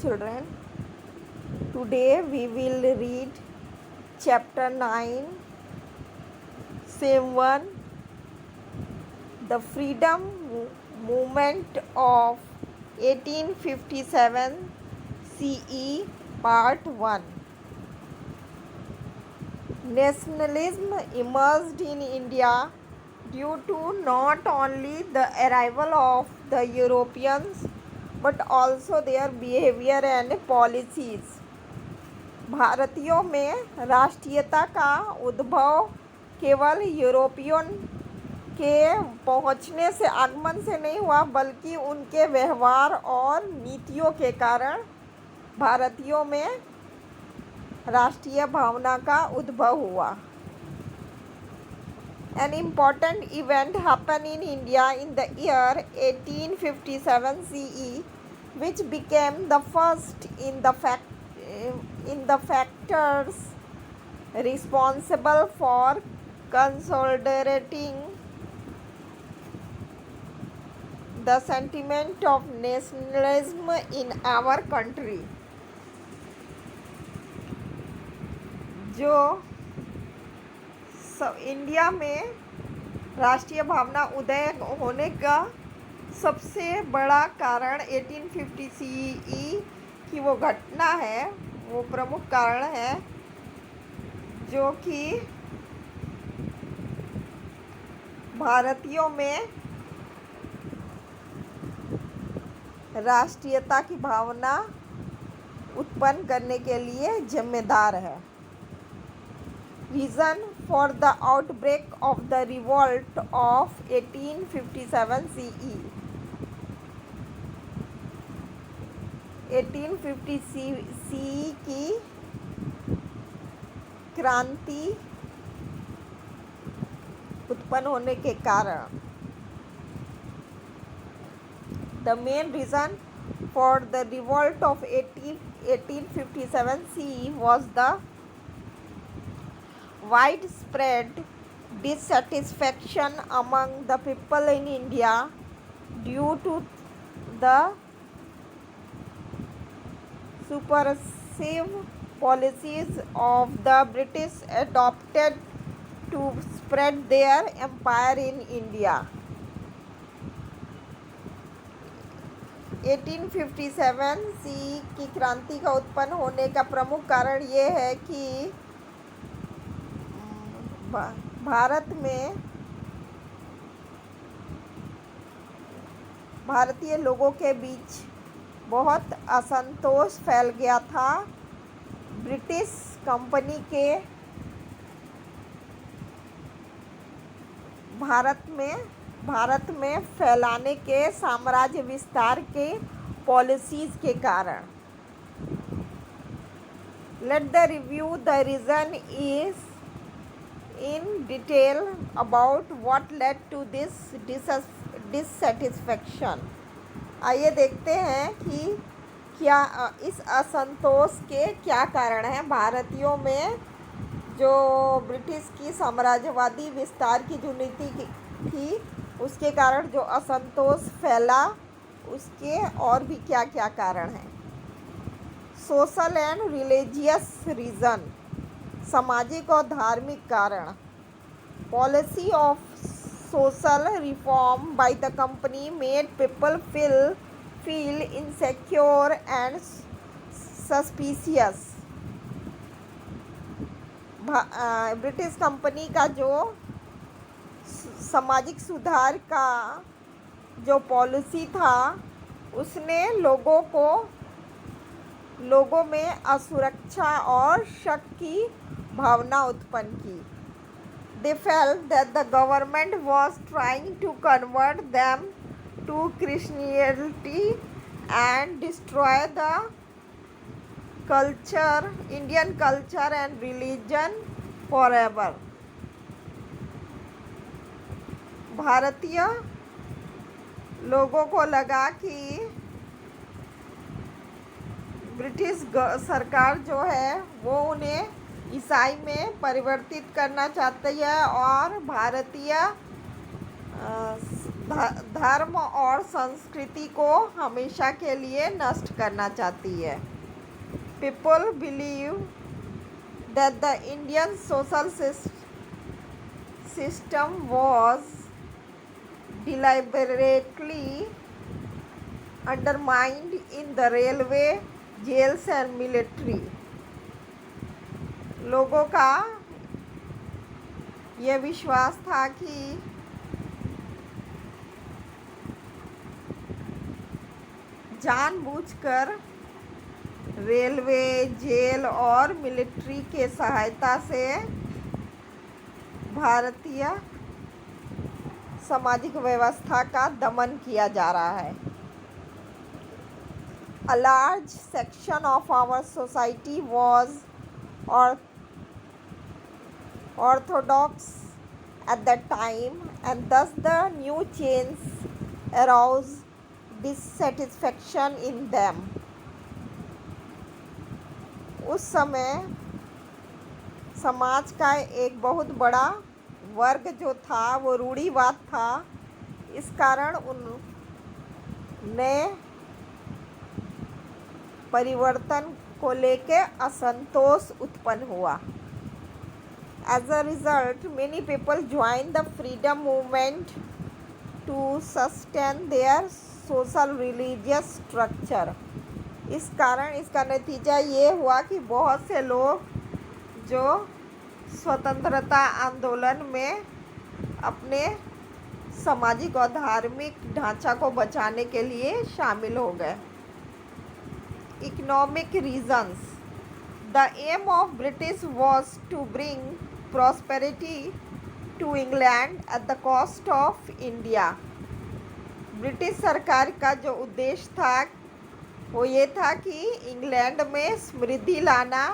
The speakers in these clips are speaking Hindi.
children. Today we will read chapter 9, same one, the freedom movement of 1857 CE, part 1. Nationalism emerged in India due to not only the arrival of the Europeans but also their behavior and policies. भारतीयों में राष्ट्रीयता का उद्भव केवल यूरोपियन के पहुंचने से आगमन से नहीं हुआ, बल्कि उनके व्यवहार और नीतियों के कारण भारतीयों में राष्ट्रीय भावना का उद्भव हुआ. An important event happened in India in the year 1857 CE, which became the first in the factors responsible for consolidating the sentiment of nationalism in our country. जो इंडिया में राष्ट्रीय भावना उदय होने का सबसे बड़ा कारण 1850 CE की वो घटना है, वो प्रमुख कारण है जो कि भारतीयों में राष्ट्रीयता की भावना उत्पन्न करने के लिए जिम्मेदार है. Reason for the outbreak of the revolt of 1857 CE. 1850 CE की क्रांति उत्पन्न होने के कारण. The main reason for the revolt of 1857 CE was the widespread dissatisfaction among the people in India due to the subversive policies of the British adopted to spread their empire in India. 1857 CE की क्रांति का उत्पन्न होने का प्रमुख कारण ये है कि भारत में भारतीय लोगों के बीच बहुत असंतोष फैल गया था ब्रिटिश कंपनी के भारत में फैलाने के साम्राज्य विस्तार के पॉलिसीज के कारण. Let the review the reason is in detail about what led to this dissatisfaction. आइए देखते हैं कि क्या इस असंतोष के क्या कारण हैं. भारतीयों में जो ब्रिटिश की साम्राज्यवादी विस्तार की जो नीति थी उसके कारण जो असंतोष फैला, उसके और भी क्या क्या कारण हैं. सोशल एंड रिलीजियस रीज़न, सामाजिक और धार्मिक कारण. Policy of social reform by the company made people feel insecure and suspicious. British company का जो सामाजिक सुधार का जो पॉलिसी था उसने लोगों में असुरक्षा और शक की भावना उत्पन्न की. They felt that the government was trying to convert them to Christianity and destroy the culture, Indian culture and religion forever. भारतीय लोगों को लगा कि ब्रिटिश सरकार जो है वो उन्हें ईसाई में परिवर्तित करना चाहती है और भारतीय धर्म और संस्कृति को हमेशा के लिए नष्ट करना चाहती है। People believe that the Indian social system was deliberately undermined in the railway, jails and military. लोगों का यह विश्वास था कि जानबूझकर रेलवे, जेल और मिलिट्री के सहायता से भारतीय सामाजिक व्यवस्था का दमन किया जा रहा है। A large section of our society was orthodox at that time, and thus the new change aroused dissatisfaction in them. उस समय समाज का एक बहुत बड़ा वर्ग जो था वो रूढ़िवाद था। इस कारण उन्हें परिवर्तन को लेकर असंतोष उत्पन्न हुआ। As a result, many people joined the freedom movement to sustain their social religious structure. इस कारण इसका नतीजा ये हुआ कि बहुत से लोग जो स्वतंत्रता आंदोलन में अपने सामाजिक और धार्मिक ढांचा को बचाने के लिए शामिल हो गए। Economic reasons. The aim of British was to bring prosperity to England at the cost of India. British सरकार का जो उद्देश्य था वो ये था कि इंग्लैंड में समृद्धि लाना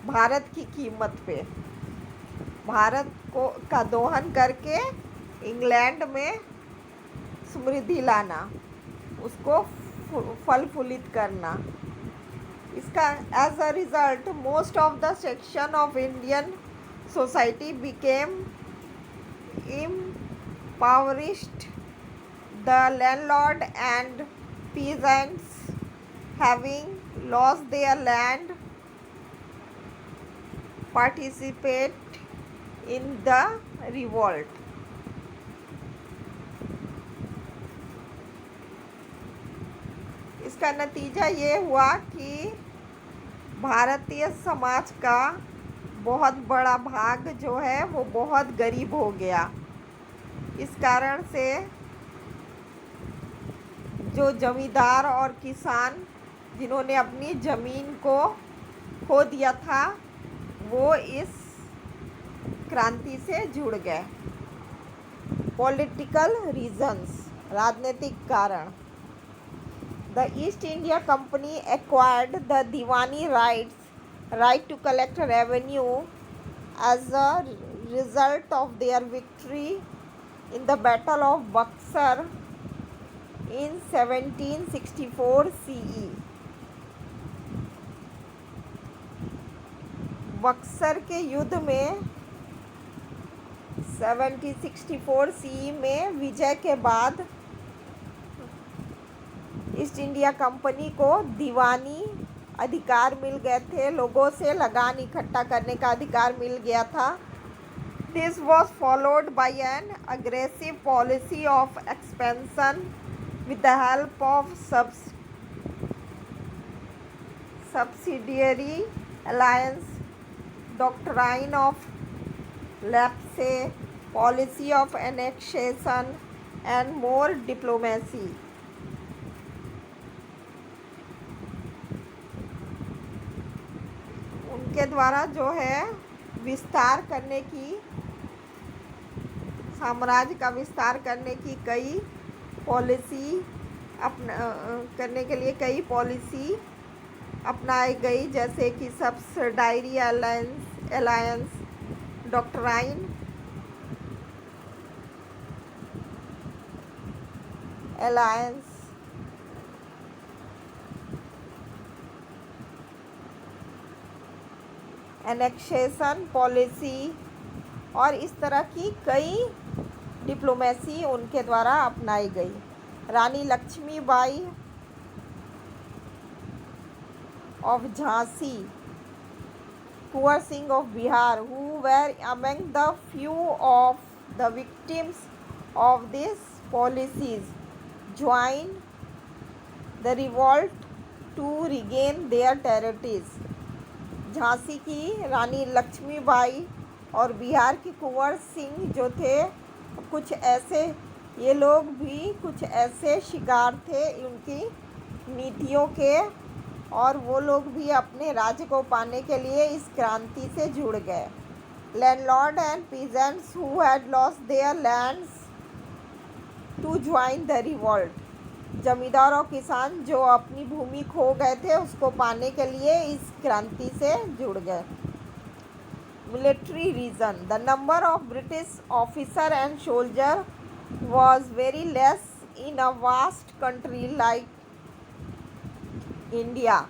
भारत की कीमत पे, भारत का दोहन करके इंग्लैंड में समृद्धि लाना, उसको फल फूलित करना। इसका as a result most of the section of Indian society became impoverished. The landlord and peasants, having lost their land, participate in the revolt. इसका नतीजा ये हुआ कि भारतीय समाज का बहुत बड़ा भाग जो है वो बहुत गरीब हो गया। इस कारण से जो जमींदार और किसान जिन्होंने अपनी ज़मीन को खो दिया था वो इस क्रांति से जुड़ गए। पॉलिटिकल रीजंस, राजनीतिक कारण। The east India company acquired the Deewani right to collect revenue as a result of their victory in the Battle of Buxar in 1764 CE. Buxar के युद्ध में 1764 CE में विजय के बाद ईस्ट इंडिया कंपनी को दीवानी अधिकार मिल गए थे, लोगों से लगान इकट्ठा करने का अधिकार मिल गया था। This was followed by an aggressive policy of expansion with the help of subsidiary alliance, doctrine of lapse, policy of annexation and more diplomacy. उनके द्वारा जो है विस्तार करने की, साम्राज्य का विस्तार करने की कई पॉलिसी करने के लिए कई पॉलिसी अपनाई गई, जैसे कि subsidiary alliance, doctrine alliance, annexation policy और इस तरह की कई डिप्लोमेसी उनके द्वारा अपनाई गई। रानी Lakshmibai of Jhansi, Kunwar Singh of Bihar, who were among the few of the victims of these policies, joined the revolt to regain their territories. Jhansi की रानी लक्ष्मीबाई और बिहार के कुंवर सिंह जो थे, कुछ ऐसे ये लोग भी कुछ ऐसे शिकार थे उनकी नीतियों के, और वो लोग भी अपने राज्य को पाने के लिए इस क्रांति से जुड़ गए। Landlord and peasants who had lost their lands to join the revolt, जमींदार और किसान जो अपनी भूमि खो गए थे उसको पाने के लिए इस क्रांति से जुड़ गए। Military reason, the number of British officer and soldier was very less in a vast country like India.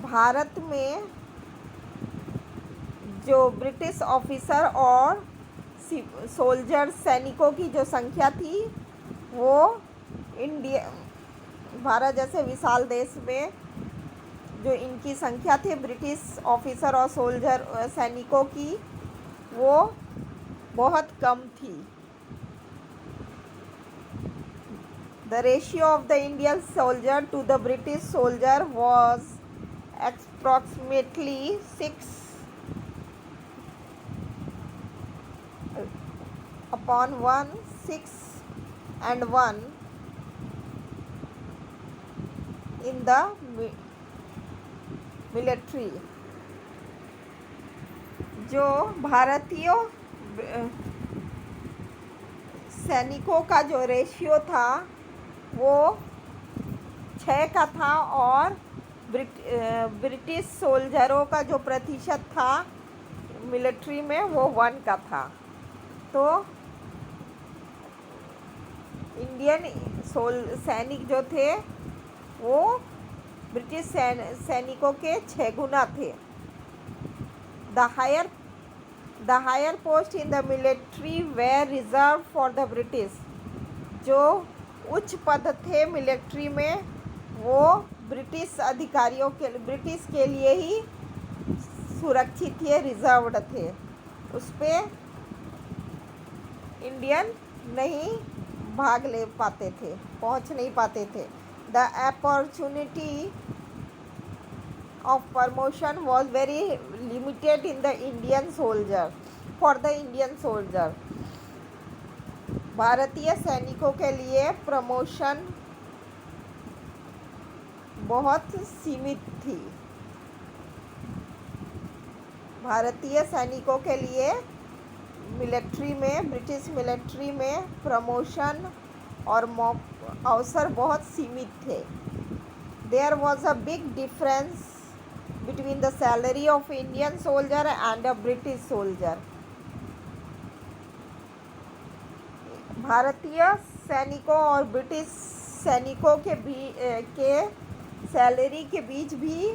Bharat में जो ब्रिटिश ऑफिसर और सोल्जर सैनिकों की जो संख्या थी वो इंडिया भारत जैसे विशाल देश में जो इनकी संख्या थी ब्रिटिश ऑफिसर और सोल्जर सैनिकों की वो बहुत कम थी। The ratio of the Indian soldier to the British soldier was approximately 6:1, 6:1 in the military। जो भारतीय सैनिकों का जो रेशियो था वो 6 का था और ब्रिटिश सोल्जरों का जो प्रतिशत था मिलिट्री में वो 1 का था। तो इंडियन सैनिक जो थे वो ब्रिटिश सैनिकों के 6 गुना थे। The higher post in the military were reserve for the British, जो उच्च पद थे मिलिट्री में वो ब्रिटिश अधिकारियों के ब्रिटिश के लिए ही सुरक्षित थे, रिजर्व्ड थे, उस पर इंडियन नहीं भाग ले पाते थे, पहुंच नहीं पाते थे। The opportunity of promotion was very limited in the Indian soldier for the Indian soldier. भारतीय सैनिकों के लिए प्रमोशन बहुत सीमित थी। भारतीय सैनिकों के लिए मिलिट्री में ब्रिटिश मिलिट्री में प्रमोशन और अवसर बहुत सीमित थे। There was a big difference between the salary of Indian soldier and a British soldier. भारतीय सैनिकों और ब्रिटिश सैनिकों के सैलरी के बीच भी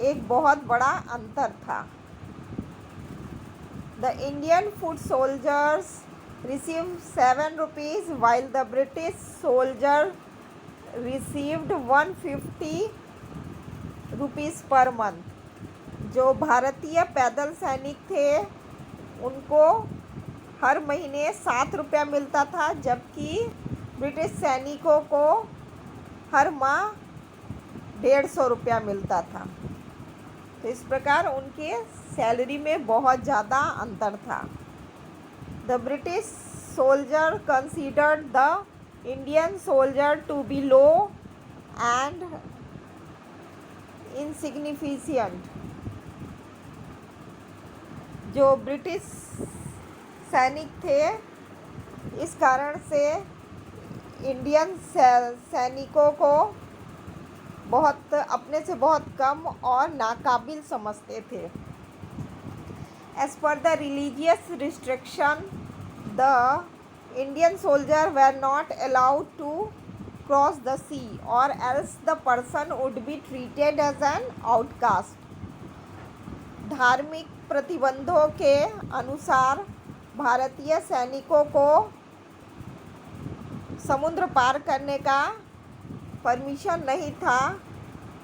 एक बहुत बड़ा अंतर था। The Indian foot soldiers received 7 rupees while the British soldier received 150 rupees per month. जो भारतीय पैदल सैनिक थे उनको हर महीने 7 रुपया मिलता था, जबकि ब्रिटिश सैनिकों को हर माह 150 रुपया मिलता था। तो इस प्रकार उनके सैलरी में बहुत ज़्यादा अंतर था। The British soldier considered the Indian soldier to be low and insignificant. जो ब्रिटिश सैनिक थे इस कारण से इंडियन सैनिकों को बहुत अपने से बहुत कम और नाकाबिल समझते थे। As per the religious restriction the Indian soldier were not allowed to cross the sea और else the person would be treated as an outcast. धार्मिक प्रतिबंधों के अनुसार भारतीय सैनिकों को समुद्र पार करने का परमिशन नहीं था,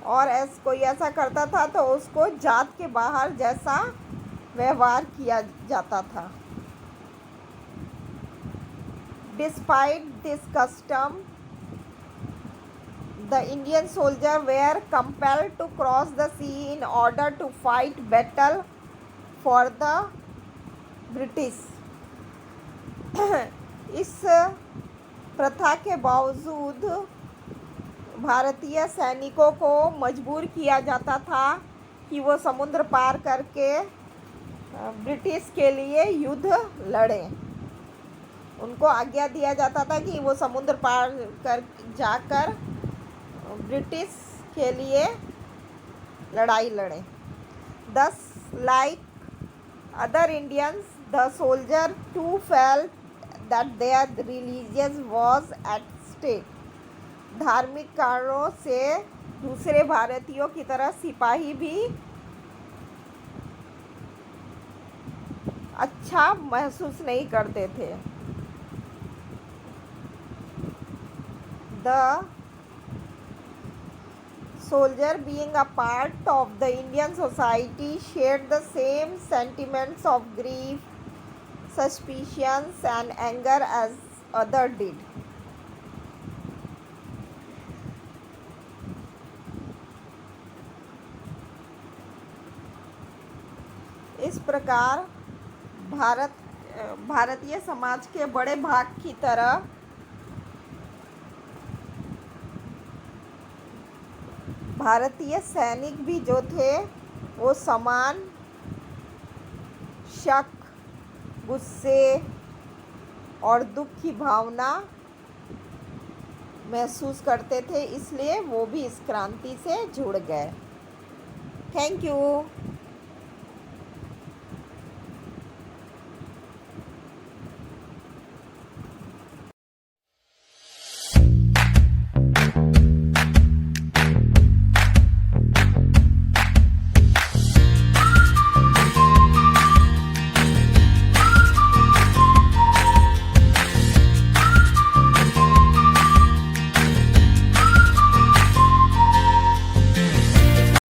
और कोई ऐसा करता था तो उसको जात के बाहर जैसा व्यवहार किया जाता था। Despite this custom, the Indian soldiers were compelled to cross the sea in order to fight battle for the British. इस प्रथा के बावजूद भारतीय सैनिकों को मजबूर किया जाता था कि वो समुद्र पार करके ब्रिटिश के लिए युद्ध लड़ें। उनको आज्ञा दिया जाता था कि वो समुद्र पार कर जाकर ब्रिटिश के लिए लड़ाई लड़ें। Thus, like other Indians, the soldier too felt that their religion was at stake. धार्मिक कारणों से दूसरे भारतीयों की तरह सिपाही भी अच्छा महसूस नहीं करते थे। The soldier, being a part of the Indian society, shared the same sentiments of grief, suspicions and anger as others did. इस प्रकार भारतीय समाज के बड़े भाग की तरह भारतीय सैनिक भी जो थे वो समान शक, गुस्से और दुख की भावना महसूस करते थे, इसलिए वो भी इस क्रांति से जुड़ गए। Thank you.